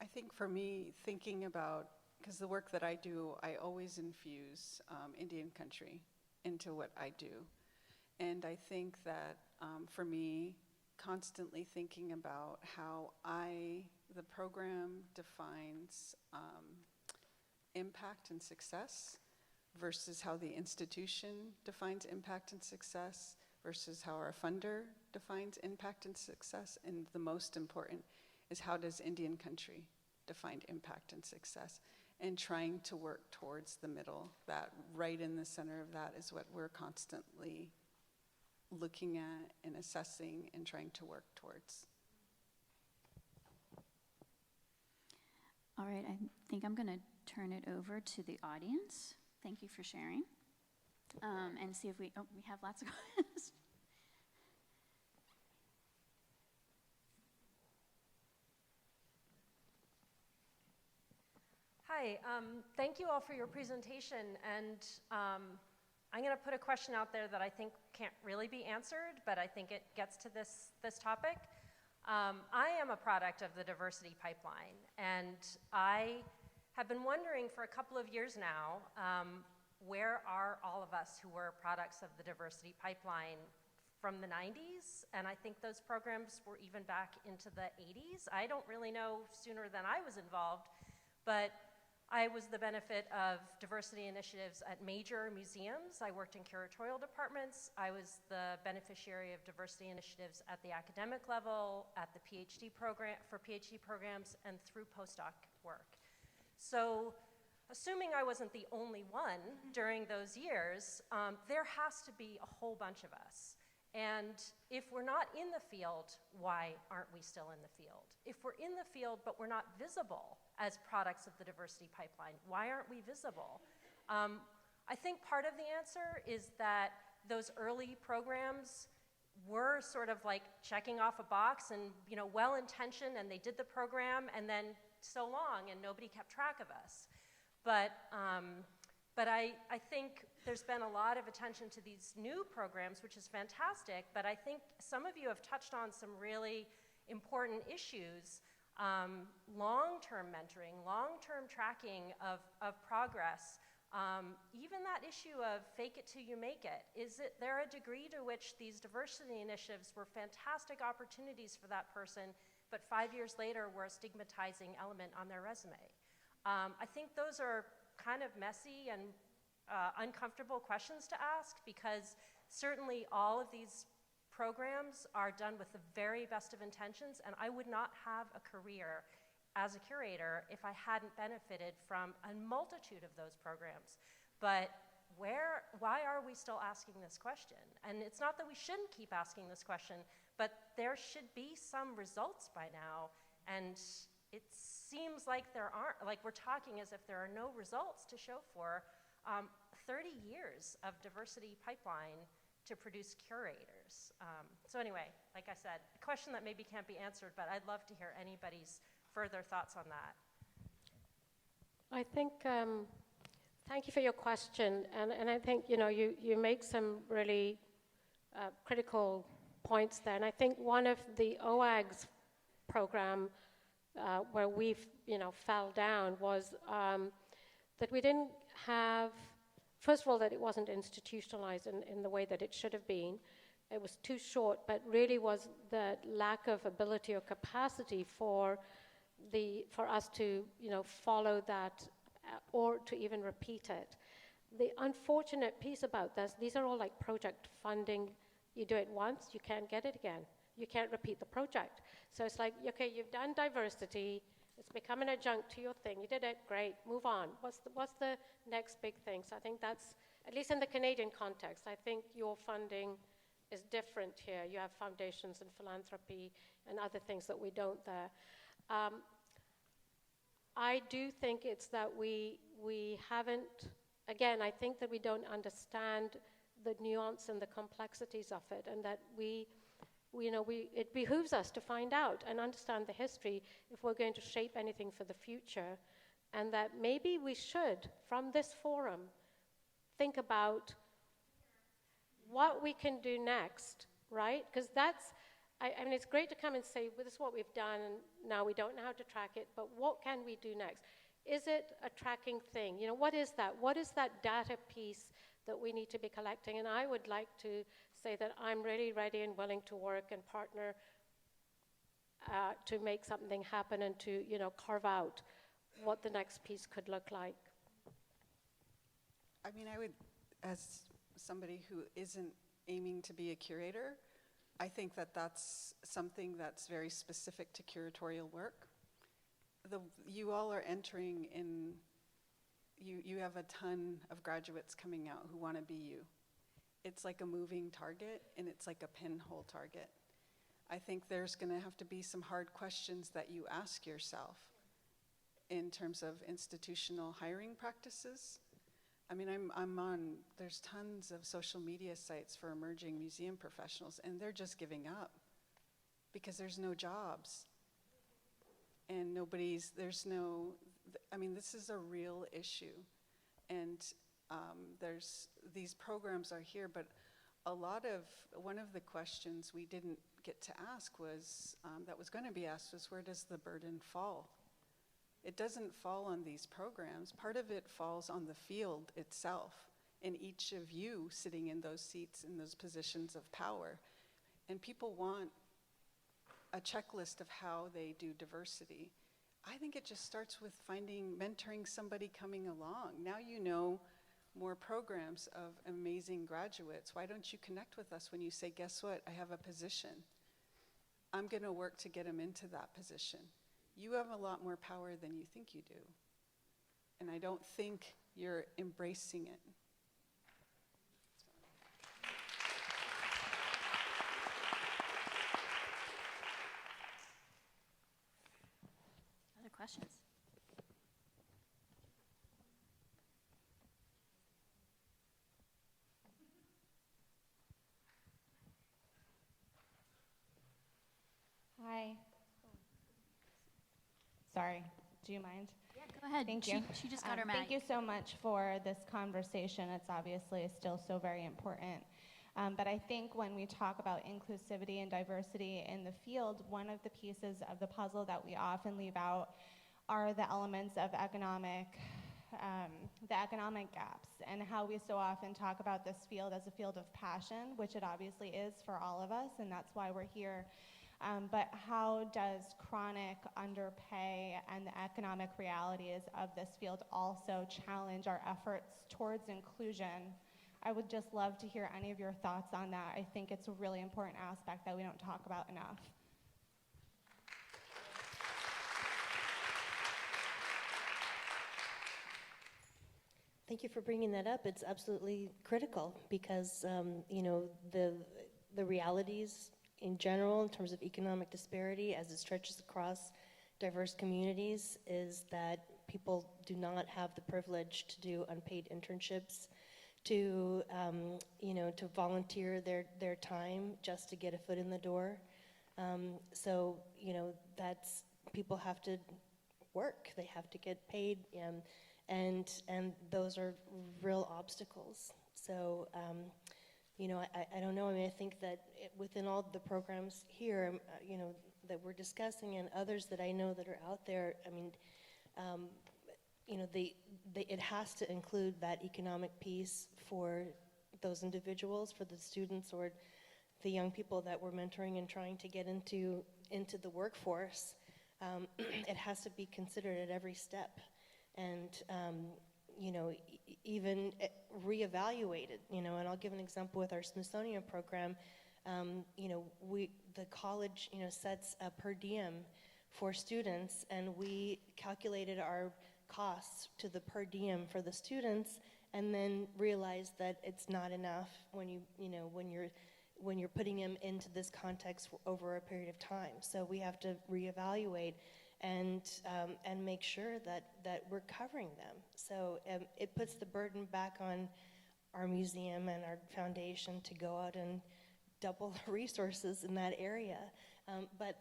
S4: I think for me, thinking about, because the work that I do, I always infuse Indian country into what I do. And I think that for me, constantly thinking about how the program defines impact and success versus how the institution defines impact and success versus how our funder defines impact and success. And the most important is, how does Indian country define impact and success? And trying to work towards the middle, that right in the center of that is what we're constantly looking at and assessing and trying to work towards.
S1: All right, I think I'm going to turn it over to the audience. Thank you for sharing. And see if we have lots of questions.
S10: Hi, thank you all for your presentation, and I'm going to put a question out there that I think can't really be answered, but I think it gets to this topic. I am a product of the diversity pipeline, and I have been wondering for a couple of years now, where are all of us who were products of the diversity pipeline from the 90s? And I think those programs were even back into the 80s. I don't really know sooner than I was involved, but I was the benefit of diversity initiatives at major museums. I worked in curatorial departments. I was the beneficiary of diversity initiatives at the academic level, at the PhD program, for PhD programs, and through postdoc work. So, assuming I wasn't the only one during those years, there has to be a whole bunch of us. And if we're not in the field, why aren't we still in the field? If we're in the field but we're not visible as products of the diversity pipeline, why aren't we visible? I think part of the answer is that those early programs were sort of like checking off a box and, well-intentioned, and they did the program, and then so long, and nobody kept track of us. But I think there's been a lot of attention to these new programs, which is fantastic, but I think some of you have touched on some really important issues. Long-term mentoring, long-term tracking of progress, even that issue of fake it till you make it. Is there a degree to which these diversity initiatives were fantastic opportunities for that person, but 5 years later were a stigmatizing element on their resume? I think those are kind of messy and uncomfortable questions to ask, because certainly all of these programs are done with the very best of intentions, and I would not have a career as a curator if I hadn't benefited from a multitude of those programs. But why are we still asking this question? And it's not that we shouldn't keep asking this question, but there should be some results by now, and it seems like there aren't. Like, we're talking as if there are no results to show for 30 years of diversity pipeline to produce curators. So anyway, like I said, a question that maybe can't be answered, but I'd love to hear anybody's further thoughts on that.
S9: I think, thank you for your question, and I think, you make some really critical points there, and I think one of the OAG's program where we fell down was that we didn't have, first of all, that it wasn't institutionalized in the way that it should have been. It was too short, but really was the lack of ability or capacity for us to, follow that or to even repeat it. The unfortunate piece about this, these are all like project funding. You do it once, you can't get it again. You can't repeat the project. So it's like, okay, you've done diversity, it's become an adjunct to your thing. You did it, great, move on. What's the next big thing? So I think that's, at least in the Canadian context, I think your funding is different here. You have foundations and philanthropy and other things that we don't there. I do think it's that we haven't, again, I think that we don't understand the nuance and the complexities of it, and that it behooves us to find out and understand the history if we're going to shape anything for the future, and that maybe we should, from this forum, think about what we can do next, right? Because that's, I mean, it's great to come and say, well, this is what we've done, and now we don't know how to track it, but what can we do next? Is it a tracking thing? What is that? What is that data piece that we need to be collecting. And I would like to say that I'm really ready and willing to work and partner to make something happen and to, you know, carve out what the next piece could look like.
S4: I mean, I would, as somebody who isn't aiming to be a curator, I think that that's something that's very specific to curatorial work. You all are entering in, you have a ton of graduates coming out who want to be you. It's like a moving target, and it's like a pinhole target. I think there's going to have to be some hard questions that you ask yourself in terms of institutional hiring practices. I mean, there's tons of social media sites for emerging museum professionals, and they're just giving up because there's no jobs. And this is a real issue. And these programs are here, but one of the questions we didn't get to ask was, that was going to be asked, was where does the burden fall? It doesn't fall on these programs. Part of it falls on the field itself, and each of you sitting in those seats, in those positions of power. And people want a checklist of how they do diversity. I think it just starts with mentoring somebody coming along. Now you know more programs of amazing graduates. Why don't you connect with us when you say, guess what, I have a position. I'm gonna work to get them into that position. You have a lot more power than you think you do. And I don't think you're embracing it.
S1: Other questions?
S11: Hi. Sorry, do you mind?
S1: Yeah, go ahead.
S11: Thank you.
S1: She just got her mic.
S11: Thank you so much for this conversation. It's obviously still so very important. But I think when we talk about inclusivity and diversity in the field, one of the pieces of the puzzle that we often leave out are the elements of the economic gaps, and how we so often talk about this field as a field of passion, which it obviously is for all of us, and that's why we're here. But how does chronic underpay and the economic realities of this field also challenge our efforts towards inclusion? I would just love to hear any of your thoughts on that. I think it's a really important aspect that we don't talk about enough.
S2: Thank you for bringing that up. It's absolutely critical because, the realities in general, in terms of economic disparity, as it stretches across diverse communities, is that people do not have the privilege to do unpaid internships, to volunteer their time just to get a foot in the door. That's, people have to work, they have to get paid, and those are real obstacles. So, I don't know. I mean, I think that within all the programs here, that we're discussing, and others that I know that are out there, I mean, it has to include that economic piece for those individuals, for the students or the young people that we're mentoring and trying to get into the workforce. It has to be considered at every step, and even reevaluated. And I'll give an example with our Smithsonian program. The college sets a per diem for students, and we calculated our costs to the per diem for the students, and then realized that it's not enough when you're putting them into this context over a period of time. So we have to reevaluate and make sure that we're covering them. So it puts the burden back on our museum and our foundation to go out and double the resources in that area. But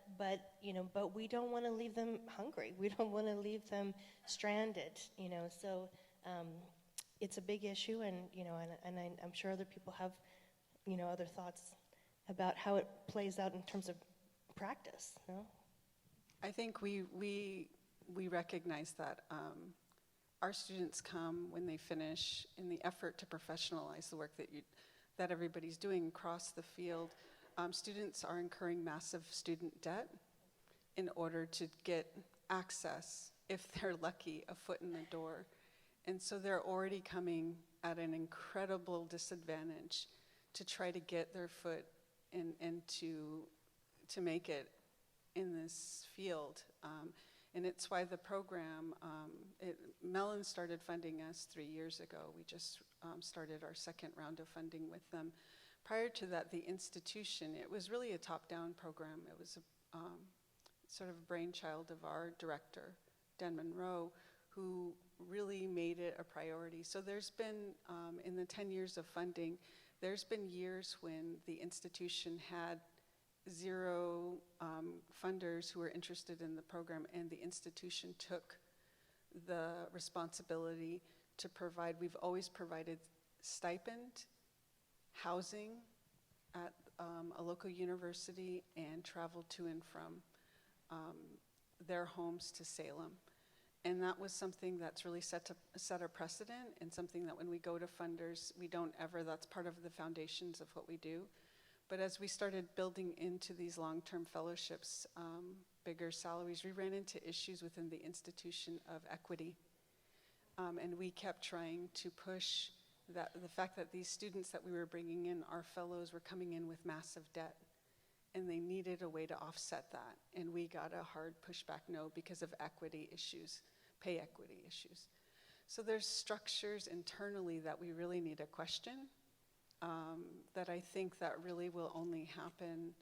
S2: we don't want to leave them hungry. We don't want to leave them stranded. So it's a big issue, and I'm sure other people have other thoughts about how it plays out in terms of practice. No?
S4: I think we recognize that our students come when they finish in the effort to professionalize the work that everybody's doing across the field. Students are incurring massive student debt in order to get access, if they're lucky, a foot in the door. And so they're already coming at an incredible disadvantage to try to get their foot in and to make it in this field. And it's why the program, Mellon started funding us 3 years ago. We just started our second round of funding with them. Prior to that, the institution, it was really a top-down program. It was a sort of brainchild of our director, Dan Monroe, who really made it a priority. So there's been, in the 10 years of funding, there's been years when the institution had 0 funders who were interested in the program, and the institution took the responsibility to provide. We've always provided stipend, housing at a local university, and travel to and from their homes to Salem. And that was something that's really set a precedent, and something that when we go to funders, we don't ever, that's part of the foundations of what we do. But as we started building into these long-term fellowships, bigger salaries, we ran into issues within the institution of equity. And we kept trying to push that, the fact that these students that we were bringing in, our fellows, were coming in with massive debt. And they needed a way to offset that. And we got a hard pushback no because of equity issues, pay equity issues. So there's structures internally that we really need to question, that I think that really will only happen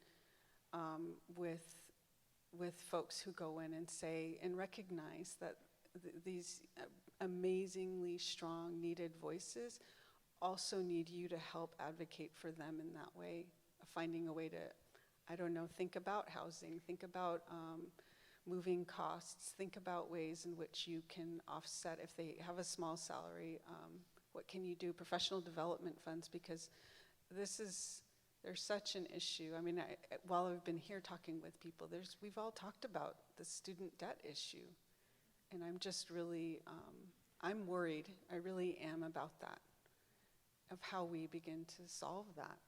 S4: with folks who go in and say and recognize that these amazingly strong, needed voices also need you to help advocate for them in that way, finding a way to, I don't know, think about housing, think about moving costs, think about ways in which you can offset if they have a small salary. What can you do? Professional development funds, because there's such an issue. I mean, while I've been here talking with people, we've all talked about the student debt issue. And I'm just really, I'm worried, I really am about that, of how we begin to solve that.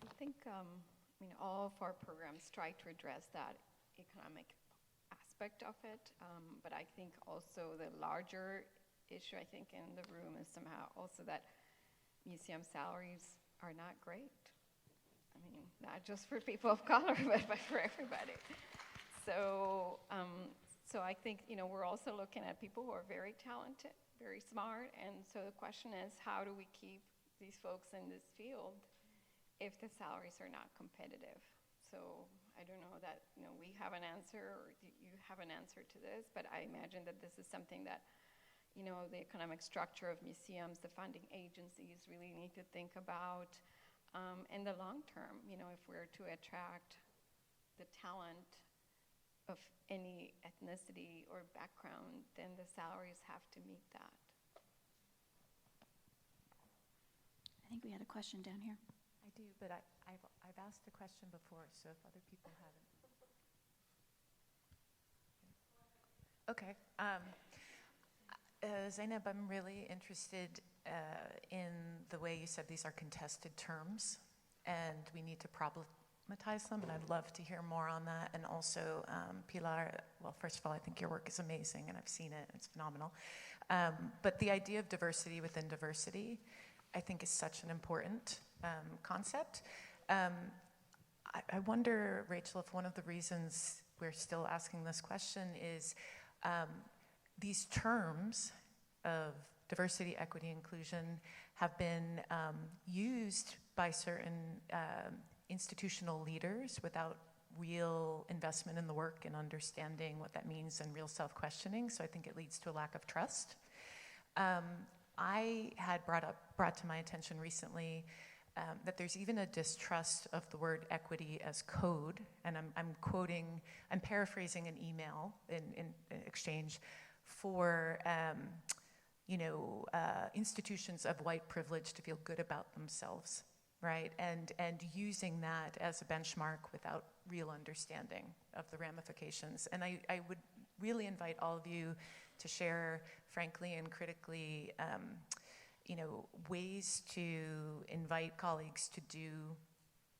S3: I think, all of our programs try to address that economic aspect of it, but I think also the larger issue, I think, in the room is somehow also that museum salaries are not great. I mean, not just for people of color, but for everybody. So I think, we're also looking at people who are very talented, very smart, and so the question is, how do we keep these folks in this field if the salaries are not competitive? So I don't know that, we have an answer, or you have an answer to this, but I imagine that this is something that, the economic structure of museums, the funding agencies really need to think about in the long term, if we're to attract the talent of any ethnicity or background, then the salaries have to meet that.
S1: I think we had a question down here.
S12: I do, but I've asked the question before, so if other people haven't. Okay. Zainab, I'm really interested in the way you said these are contested terms, and we need to problematize them, and I'd love to hear more on that. And also, Pilar, well, first of all, I think your work is amazing, and I've seen it, it's phenomenal. But the idea of diversity within diversity, I think, is such an important concept. I wonder, Rachel, if one of the reasons we're still asking this question is these terms of diversity, equity, inclusion have been used by certain institutional leaders without real investment in the work and understanding what that means and real self-questioning, so I think it leads to a lack of trust. I had brought to my attention recently that there's even a distrust of the word equity as code, and I'm paraphrasing an email in exchange for institutions of white privilege to feel good about themselves, right? And using that as a benchmark without real understanding of the ramifications. And I would really invite all of you to share frankly and critically, ways to invite colleagues to do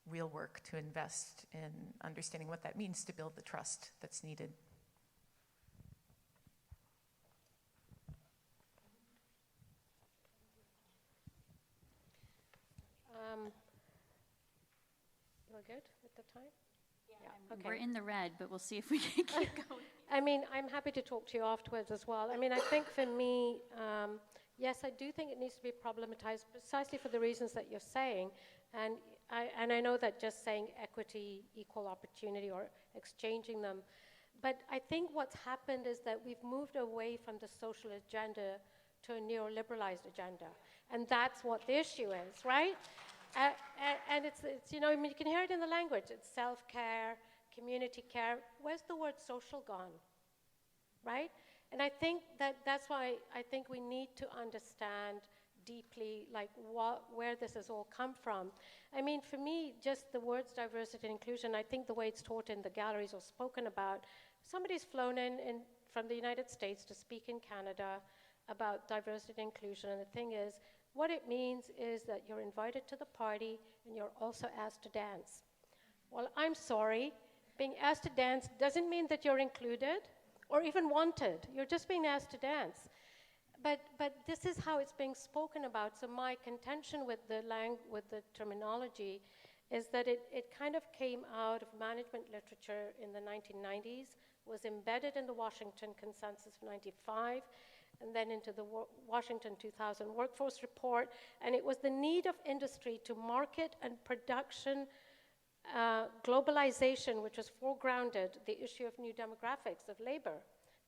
S12: real work, to invest in understanding what that means to build the trust that's needed.
S9: We're good with the time? Yeah, okay.
S1: We're in the red, but we'll see if we can keep going.
S9: I mean, I'm happy to talk to you afterwards as well. I mean, I think for me, yes, I do think it needs to be problematized precisely for the reasons that you're saying. And I know that just saying equity, equal opportunity, or exchanging them. But I think what's happened is that we've moved away from the social agenda to a neoliberalized agenda. And that's what the issue is, right? And it's I mean, you can hear it in the language. It's self-care, community care. Where's the word social gone, right? And I think that's why I think we need to understand deeply, like, where this has all come from. I mean, for me, just the words diversity and inclusion, I think the way it's taught in the galleries or spoken about, somebody's flown in from the United States to speak in Canada about diversity and inclusion, and the thing is, what it means is that you're invited to the party and you're also asked to dance. Well, I'm sorry, being asked to dance doesn't mean that you're included or even wanted. You're just being asked to dance. But this is how it's being spoken about. So my contention with the terminology is that it kind of came out of management literature in the 1990s, was embedded in the Washington Consensus of 95, and then into the Washington 2000 Workforce Report. And it was the need of industry to market and production globalization, which was foregrounded, the issue of new demographics of labor.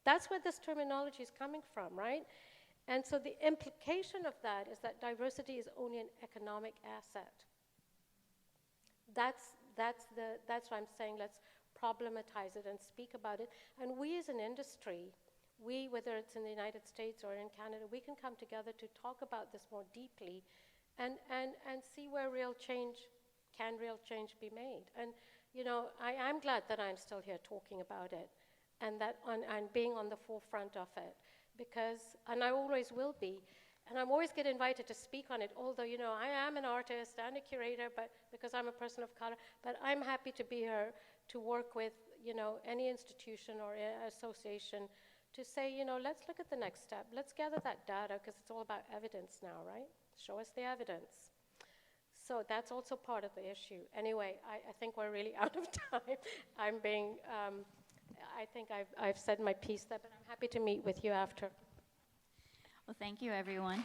S9: That's where this terminology is coming from, right? And so the implication of that is that diversity is only an economic asset. That's why I'm saying let's problematize it and speak about it. And we as an industry, whether it's in the United States or in Canada, we can come together to talk about this more deeply and see where real change be made. And, I'm glad that I'm still here talking about it and being on the forefront of it, and I always will be. And I'm always get invited to speak on it, although, I am an artist and a curator, but because I'm a person of color, but I'm happy to be here to work with, any institution or association to say, let's look at the next step. Let's gather that data, because it's all about evidence now, right? Show us the evidence. So that's also part of the issue. Anyway, I think we're really out of time. I think I've said my piece there, but I'm happy to meet with you after.
S1: Well, thank you, everyone.